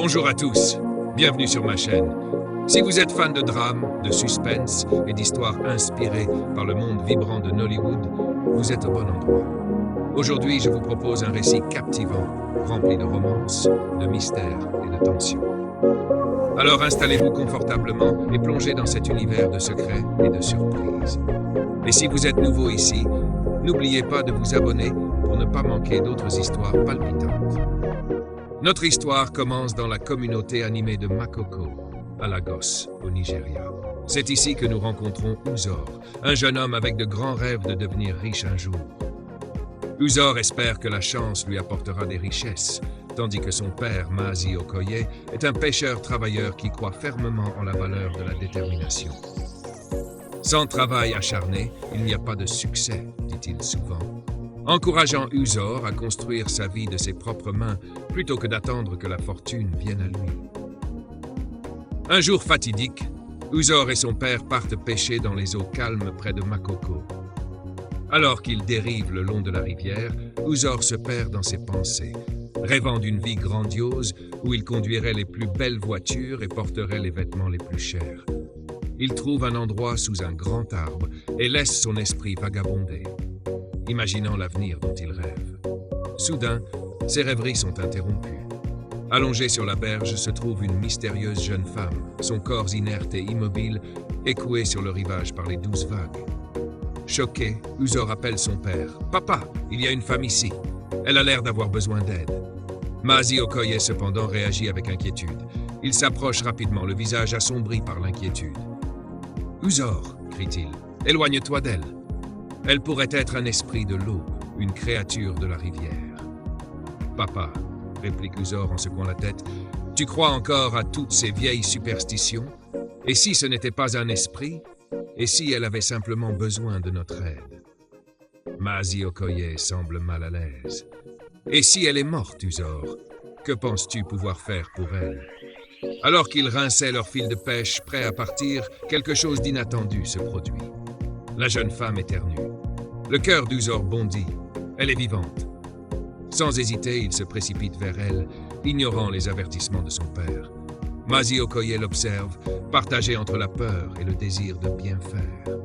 Bonjour à tous, bienvenue sur ma chaîne. Si vous êtes fan de drame, de suspense et d'histoires inspirées par le monde vibrant de Nollywood, vous êtes au bon endroit. Aujourd'hui, je vous propose un récit captivant, rempli de romance, de mystère et de tension. Alors installez-vous confortablement et plongez dans cet univers de secrets et de surprises. Et si vous êtes nouveau ici, n'oubliez pas de vous abonner pour ne pas manquer d'autres histoires palpitantes. Notre histoire commence dans la communauté animée de Makoko, à Lagos, au Nigeria. C'est ici que nous rencontrons Uzor, un jeune homme avec de grands rêves de devenir riche un jour. Uzor espère que la chance lui apportera des richesses, tandis que son père, Mazi Okoye, est un pêcheur travailleur qui croit fermement en la valeur de la détermination. Sans travail acharné, il n'y a pas de succès, dit-il souvent, encourageant Uzor à construire sa vie de ses propres mains plutôt que d'attendre que la fortune vienne à lui. Un jour fatidique, Uzor et son père partent pêcher dans les eaux calmes près de Makoko. Alors qu'ils dérivent le long de la rivière, Uzor se perd dans ses pensées, rêvant d'une vie grandiose où il conduirait les plus belles voitures et porterait les vêtements les plus chers. Il trouve un endroit sous un grand arbre et laisse son esprit vagabonder, imaginant l'avenir dont il rêve. Soudain, ses rêveries sont interrompues. Allongée sur la berge se trouve une mystérieuse jeune femme, son corps inerte et immobile, écoué sur le rivage par les douces vagues. Choqué, Uzor appelle son père. « Papa, il y a une femme ici. Elle a l'air d'avoir besoin d'aide. » Mazi Okoye cependant réagit avec inquiétude. Il s'approche rapidement, le visage assombri par l'inquiétude. « Uzor, crie-t-il, éloigne-toi d'elle. Elle pourrait être un esprit de l'eau, une créature de la rivière. »« Papa, » réplique Uzor en secouant la tête, « tu crois encore à toutes ces vieilles superstitions? Et si ce n'était pas un esprit? Et si elle avait simplement besoin de notre aide ?» Mazi Okoye semble mal à l'aise. « Et si elle est morte, Uzor? Que penses-tu pouvoir faire pour elle ?» Alors qu'ils rinçaient leur fil de pêche, prêts à partir, quelque chose d'inattendu se produit. La jeune femme éternue. Le cœur d'Uzor bondit. Elle est vivante. Sans hésiter, il se précipite vers elle, ignorant les avertissements de son père. Mazi Okoye l'observe, partagé entre la peur et le désir de bien faire.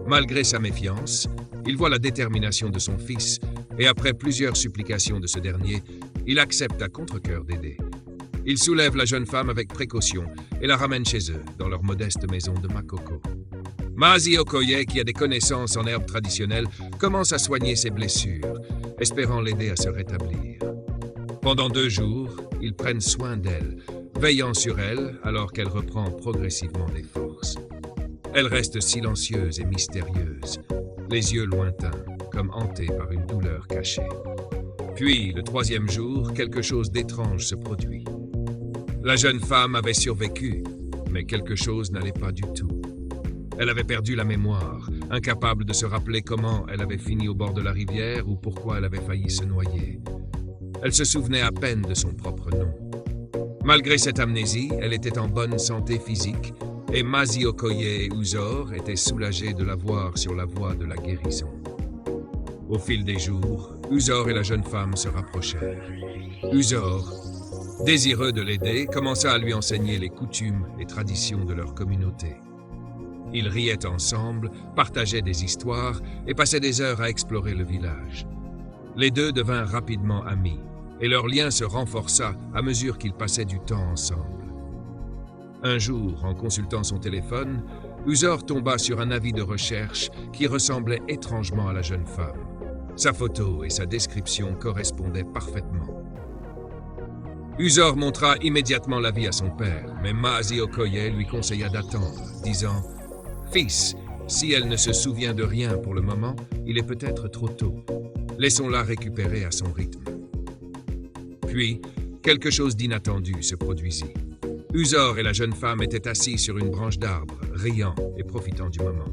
Malgré sa méfiance, il voit la détermination de son fils et après plusieurs supplications de ce dernier, il accepte à contre-cœur d'aider. Il soulève la jeune femme avec précaution et la ramène chez eux, dans leur modeste maison de Makoko. Mazi Okoye, qui a des connaissances en herbes traditionnelles, commence à soigner ses blessures, espérant l'aider à se rétablir. Pendant 2 jours, ils prennent soin d'elle, veillant sur elle alors qu'elle reprend progressivement des forces. Elle reste silencieuse et mystérieuse, les yeux lointains, comme hantée par une douleur cachée. Puis, le 3e jour, quelque chose d'étrange se produit. La jeune femme avait survécu, mais quelque chose n'allait pas du tout. Elle avait perdu la mémoire, incapable de se rappeler comment elle avait fini au bord de la rivière ou pourquoi elle avait failli se noyer. Elle se souvenait à peine de son propre nom. Malgré cette amnésie, elle était en bonne santé physique et Mazi Okoye et Uzor étaient soulagés de la voir sur la voie de la guérison. Au fil des jours, Uzor et la jeune femme se rapprochèrent. Uzor, désireux de l'aider, commença à lui enseigner les coutumes et traditions de leur communauté. Ils riaient ensemble, partageaient des histoires et passaient des heures à explorer le village. Les deux devinrent rapidement amis, et leur lien se renforça à mesure qu'ils passaient du temps ensemble. Un jour, en consultant son téléphone, Uzor tomba sur un avis de recherche qui ressemblait étrangement à la jeune femme. Sa photo et sa description correspondaient parfaitement. Uzor montra immédiatement l'avis à son père, mais Mazi Okoye lui conseilla d'attendre, disant « Fils, si elle ne se souvient de rien pour le moment, il est peut-être trop tôt. Laissons-la récupérer à son rythme. » Puis, quelque chose d'inattendu se produisit. Uzor et la jeune femme étaient assis sur une branche d'arbre, riant et profitant du moment.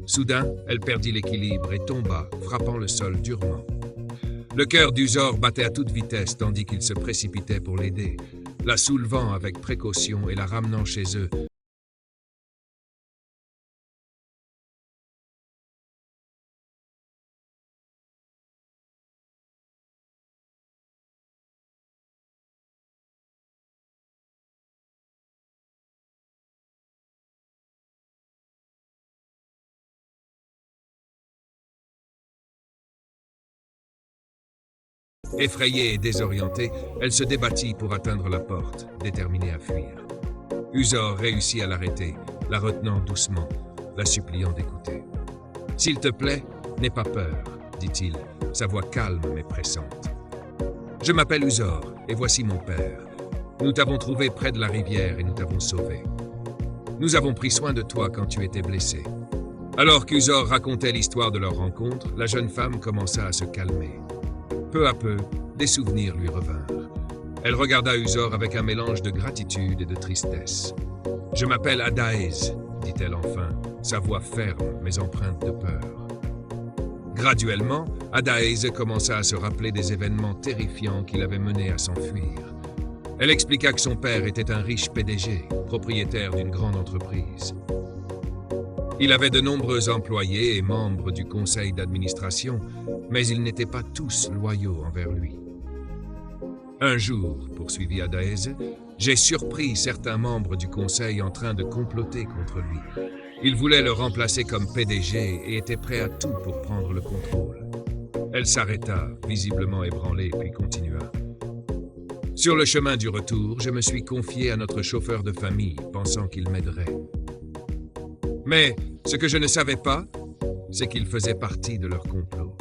Soudain, elle perdit l'équilibre et tomba, frappant le sol durement. Le cœur d'Uzor battait à toute vitesse tandis qu'il se précipitait pour l'aider, la soulevant avec précaution et la ramenant chez eux, Effrayée et désorientée, elle se débattit pour atteindre la porte, déterminée à fuir. Uzor réussit à l'arrêter, la retenant doucement, la suppliant d'écouter. « S'il te plaît, n'aie pas peur, dit-il, sa voix calme mais pressante. Je m'appelle Uzor, et voici mon père. Nous t'avons trouvé près de la rivière et nous t'avons sauvé. Nous avons pris soin de toi quand tu étais blessé. » Alors qu'Uzor racontait l'histoire de leur rencontre, la jeune femme commença à se calmer. Peu à peu, des souvenirs lui revinrent. Elle regarda Uzor avec un mélange de gratitude et de tristesse. « Je m'appelle Adaez, dit-elle enfin, sa voix ferme mais empreinte de peur. Graduellement, Adaez commença à se rappeler des événements terrifiants qui l'avaient menée à s'enfuir. Elle expliqua que son père était un riche PDG, propriétaire d'une grande entreprise. Il avait de nombreux employés et membres du conseil d'administration, mais ils n'étaient pas tous loyaux envers lui. Un jour, poursuivit Adaez, j'ai surpris certains membres du conseil en train de comploter contre lui. Ils voulaient le remplacer comme PDG et étaient prêts à tout pour prendre le contrôle. Elle s'arrêta, visiblement ébranlée, puis continua. Sur le chemin du retour, je me suis confié à notre chauffeur de famille, pensant qu'il m'aiderait. Mais ce que je ne savais pas, c'est qu'il faisait partie de leur complot.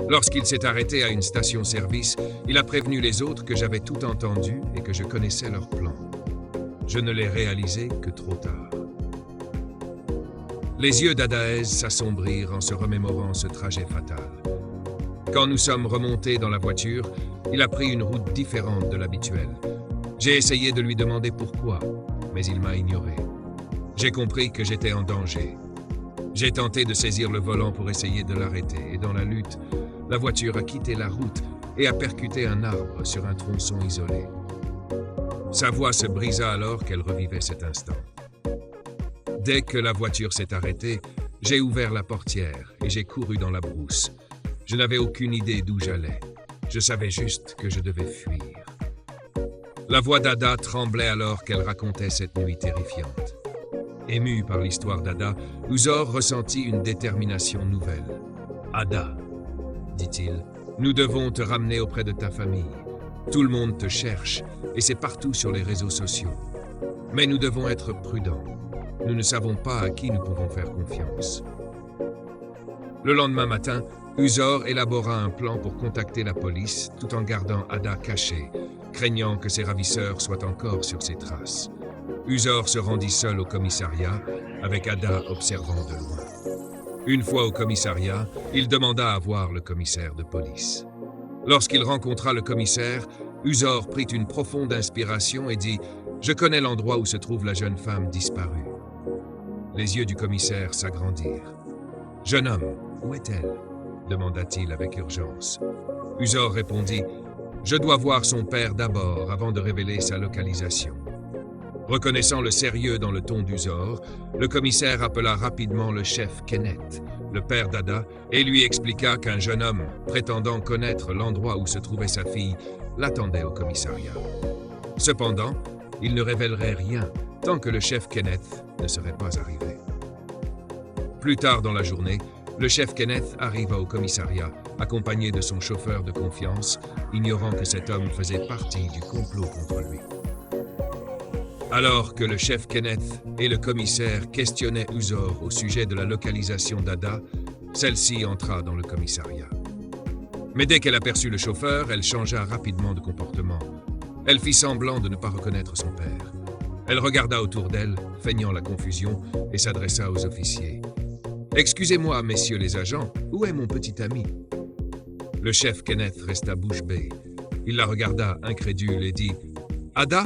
Lorsqu'il s'est arrêté à une station-service, il a prévenu les autres que j'avais tout entendu et que je connaissais leur plan. Je ne l'ai réalisé que trop tard. Les yeux d'Adaez s'assombrirent en se remémorant ce trajet fatal. Quand nous sommes remontés dans la voiture, il a pris une route différente de l'habituelle. J'ai essayé de lui demander pourquoi, mais il m'a ignoré. J'ai compris que j'étais en danger. J'ai tenté de saisir le volant pour essayer de l'arrêter, et dans la lutte, la voiture a quitté la route et a percuté un arbre sur un tronçon isolé. Sa voix se brisa alors qu'elle revivait cet instant. Dès que la voiture s'est arrêtée, j'ai ouvert la portière et j'ai couru dans la brousse. Je n'avais aucune idée d'où j'allais. Je savais juste que je devais fuir. La voix d'Ada tremblait alors qu'elle racontait cette nuit terrifiante. Ému par l'histoire d'Ada, Uzor ressentit une détermination nouvelle. « Ada, dit-il, nous devons te ramener auprès de ta famille. Tout le monde te cherche et c'est partout sur les réseaux sociaux. Mais nous devons être prudents. Nous ne savons pas à qui nous pouvons faire confiance. » Le lendemain matin, Uzor élabora un plan pour contacter la police tout en gardant Ada cachée, craignant que ses ravisseurs soient encore sur ses traces. Uzor se rendit seul au commissariat, avec Ada observant de loin. Une fois au commissariat, il demanda à voir le commissaire de police. Lorsqu'il rencontra le commissaire, Uzor prit une profonde inspiration et dit « Je connais l'endroit où se trouve la jeune femme disparue. » Les yeux du commissaire s'agrandirent. « Jeune homme, où est-elle » demanda-t-il avec urgence. Uzor répondit « Je dois voir son père d'abord avant de révéler sa localisation. » Reconnaissant le sérieux dans le ton d'Uzor, le commissaire appela rapidement le chef Kenneth, le père d'Ada, et lui expliqua qu'un jeune homme, prétendant connaître l'endroit où se trouvait sa fille, l'attendait au commissariat. Cependant, il ne révélerait rien tant que le chef Kenneth ne serait pas arrivé. Plus tard dans la journée, le chef Kenneth arriva au commissariat, accompagné de son chauffeur de confiance, ignorant que cet homme faisait partie du complot contre lui. Alors que le chef Kenneth et le commissaire questionnaient Uzor au sujet de la localisation d'Ada, celle-ci entra dans le commissariat. Mais dès qu'elle aperçut le chauffeur, elle changea rapidement de comportement. Elle fit semblant de ne pas reconnaître son père. Elle regarda autour d'elle, feignant la confusion, et s'adressa aux officiers. « Excusez-moi, messieurs les agents, où est mon petit ami ?» Le chef Kenneth resta bouche bée. Il la regarda incrédule et dit « Ada ?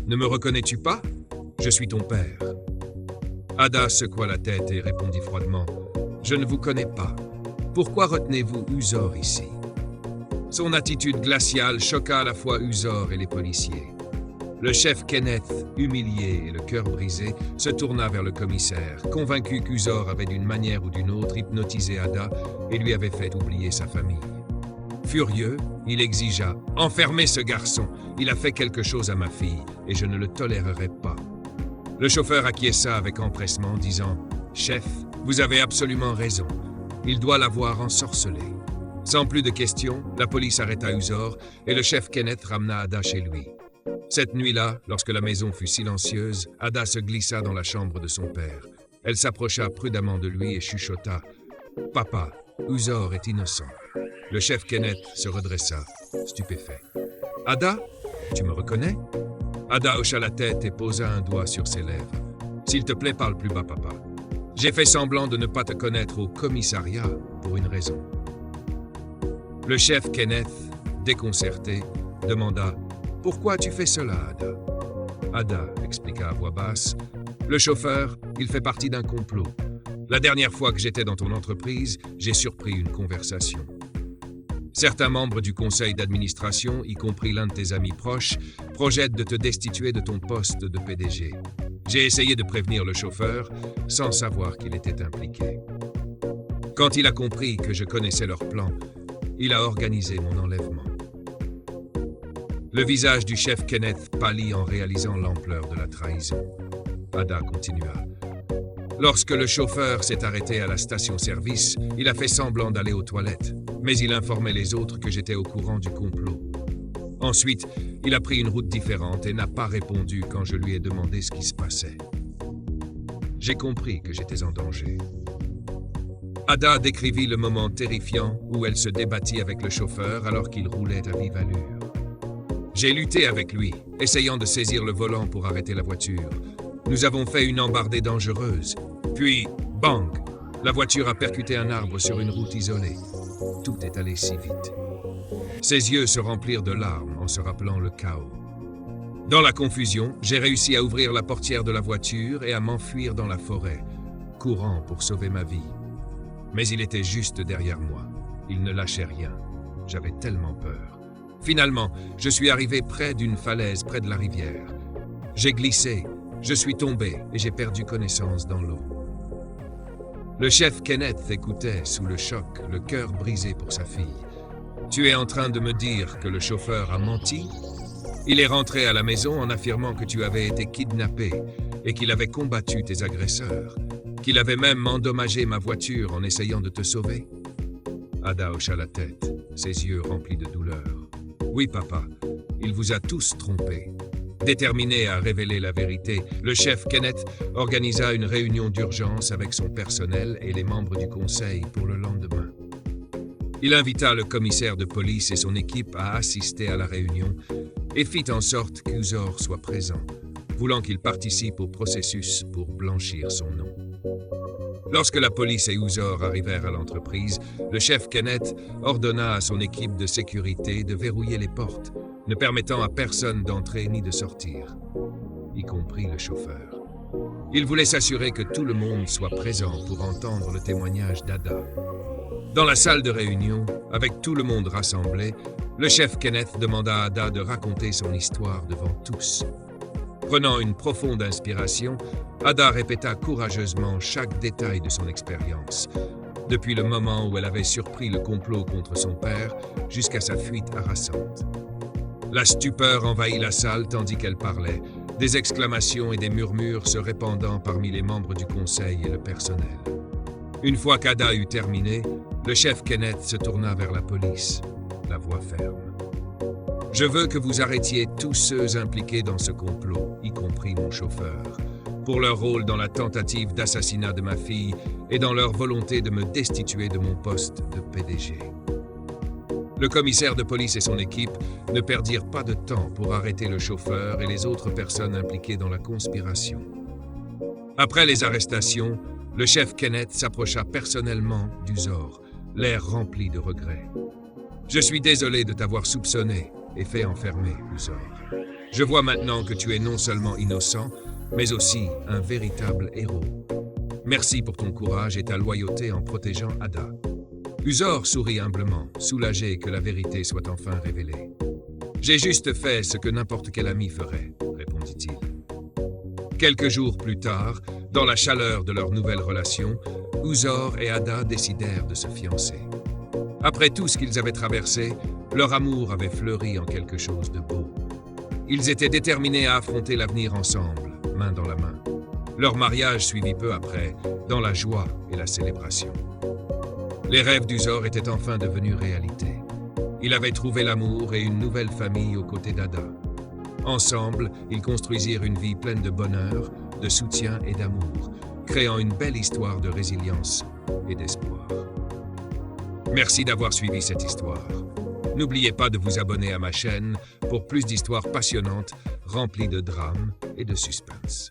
Ne me reconnais-tu pas? Je suis ton père. » Ada secoua la tête et répondit froidement « Je ne vous connais pas. Pourquoi retenez-vous Uzor ici ?» Son attitude glaciale choqua à la fois Uzor et les policiers. Le chef Kenneth, humilié et le cœur brisé, se tourna vers le commissaire, convaincu qu'Uzor avait d'une manière ou d'une autre hypnotisé Ada et lui avait fait oublier sa famille. Furieux, il exigea « Enfermez ce garçon, il a fait quelque chose à ma fille et je ne le tolérerai pas. » Le chauffeur acquiesça avec empressement, disant « Chef, vous avez absolument raison, il doit l'avoir ensorcelée. » Sans plus de questions, la police arrêta Uzor et le chef Kenneth ramena Ada chez lui. Cette nuit-là, lorsque la maison fut silencieuse, Ada se glissa dans la chambre de son père. Elle s'approcha prudemment de lui et chuchota « Papa, Uzor est innocent. » Le chef Kenneth se redressa, stupéfait. « Ada, tu me reconnais ?» Ada hocha la tête et posa un doigt sur ses lèvres. « S'il te plaît, parle plus bas, papa. J'ai fait semblant de ne pas te connaître au commissariat pour une raison. » Le chef Kenneth, déconcerté, demanda « Pourquoi tu fais cela, Ada ?» Ada expliqua à voix basse « Le chauffeur, il fait partie d'un complot. La dernière fois que j'étais dans ton entreprise, j'ai surpris une conversation. Certains membres du conseil d'administration, y compris l'un de tes amis proches, projettent de te destituer de ton poste de PDG. J'ai essayé de prévenir le chauffeur sans savoir qu'il était impliqué. Quand il a compris que je connaissais leur plan, il a organisé mon enlèvement. » Le visage du chef Kenneth pâlit en réalisant l'ampleur de la trahison. Ada continua. Lorsque le chauffeur s'est arrêté à la station-service, il a fait semblant d'aller aux toilettes, mais il informait les autres que j'étais au courant du complot. Ensuite, il a pris une route différente et n'a pas répondu quand je lui ai demandé ce qui se passait. J'ai compris que j'étais en danger. Ada décrivit le moment terrifiant où elle se débattit avec le chauffeur alors qu'il roulait à vive allure. J'ai lutté avec lui, essayant de saisir le volant pour arrêter la voiture. Nous avons fait une embardée dangereuse. Puis, bang! La voiture a percuté un arbre sur une route isolée. Tout est allé si vite. Ses yeux se remplirent de larmes en se rappelant le chaos. Dans la confusion, j'ai réussi à ouvrir la portière de la voiture et à m'enfuir dans la forêt, courant pour sauver ma vie. Mais il était juste derrière moi. Il ne lâchait rien. J'avais tellement peur. Finalement, je suis arrivé près d'une falaise près de la rivière. J'ai glissé, je suis tombé et j'ai perdu connaissance dans l'eau. Le chef Kenneth écoutait sous le choc, le cœur brisé pour sa fille. « Tu es en train de me dire que le chauffeur a menti ? Il est rentré à la maison en affirmant que tu avais été kidnappé et qu'il avait combattu tes agresseurs, qu'il avait même endommagé ma voiture en essayant de te sauver ?» Ada hocha la tête, ses yeux remplis de douleur. « Oui, papa, il vous a tous trompés. » Déterminé à révéler la vérité, le chef Kenneth organisa une réunion d'urgence avec son personnel et les membres du conseil pour le lendemain. Il invita le commissaire de police et son équipe à assister à la réunion et fit en sorte qu'Uzor soit présent, voulant qu'il participe au processus pour blanchir son nom. Lorsque la police et Uzor arrivèrent à l'entreprise, le chef Kenneth ordonna à son équipe de sécurité de verrouiller les portes, ne permettant à personne d'entrer ni de sortir, y compris le chauffeur. Il voulait s'assurer que tout le monde soit présent pour entendre le témoignage d'Ada. Dans la salle de réunion, avec tout le monde rassemblé, le chef Kenneth demanda à Ada de raconter son histoire devant tous. Prenant une profonde inspiration, Ada répéta courageusement chaque détail de son expérience, depuis le moment où elle avait surpris le complot contre son père jusqu'à sa fuite harassante. La stupeur envahit la salle tandis qu'elle parlait, des exclamations et des murmures se répandant parmi les membres du conseil et le personnel. Une fois qu'Ada eut terminé, le chef Kenneth se tourna vers la police, la voix ferme. « Je veux que vous arrêtiez tous ceux impliqués dans ce complot, y compris mon chauffeur, pour leur rôle dans la tentative d'assassinat de ma fille et dans leur volonté de me destituer de mon poste de PDG. » Le commissaire de police et son équipe ne perdirent pas de temps pour arrêter le chauffeur et les autres personnes impliquées dans la conspiration. Après les arrestations, le chef Kenneth s'approcha personnellement d'Uzor, l'air rempli de regrets. « Je suis désolé de t'avoir soupçonné et fait enfermer, Uzor. Je vois maintenant que tu es non seulement innocent, mais aussi un véritable héros. Merci pour ton courage et ta loyauté en protégeant Ada. » Uzor sourit humblement, soulagé que la vérité soit enfin révélée. « J'ai juste fait ce que n'importe quel ami ferait, » répondit-il. Quelques jours plus tard, dans la chaleur de leur nouvelle relation, Uzor et Ada décidèrent de se fiancer. Après tout ce qu'ils avaient traversé, leur amour avait fleuri en quelque chose de beau. Ils étaient déterminés à affronter l'avenir ensemble, main dans la main. Leur mariage suivit peu après, dans la joie et la célébration. Les rêves d'Uzor étaient enfin devenus réalité. Il avait trouvé l'amour et une nouvelle famille aux côtés d'Ada. Ensemble, ils construisirent une vie pleine de bonheur, de soutien et d'amour, créant une belle histoire de résilience et d'espoir. Merci d'avoir suivi cette histoire. N'oubliez pas de vous abonner à ma chaîne pour plus d'histoires passionnantes remplies de drame et de suspense.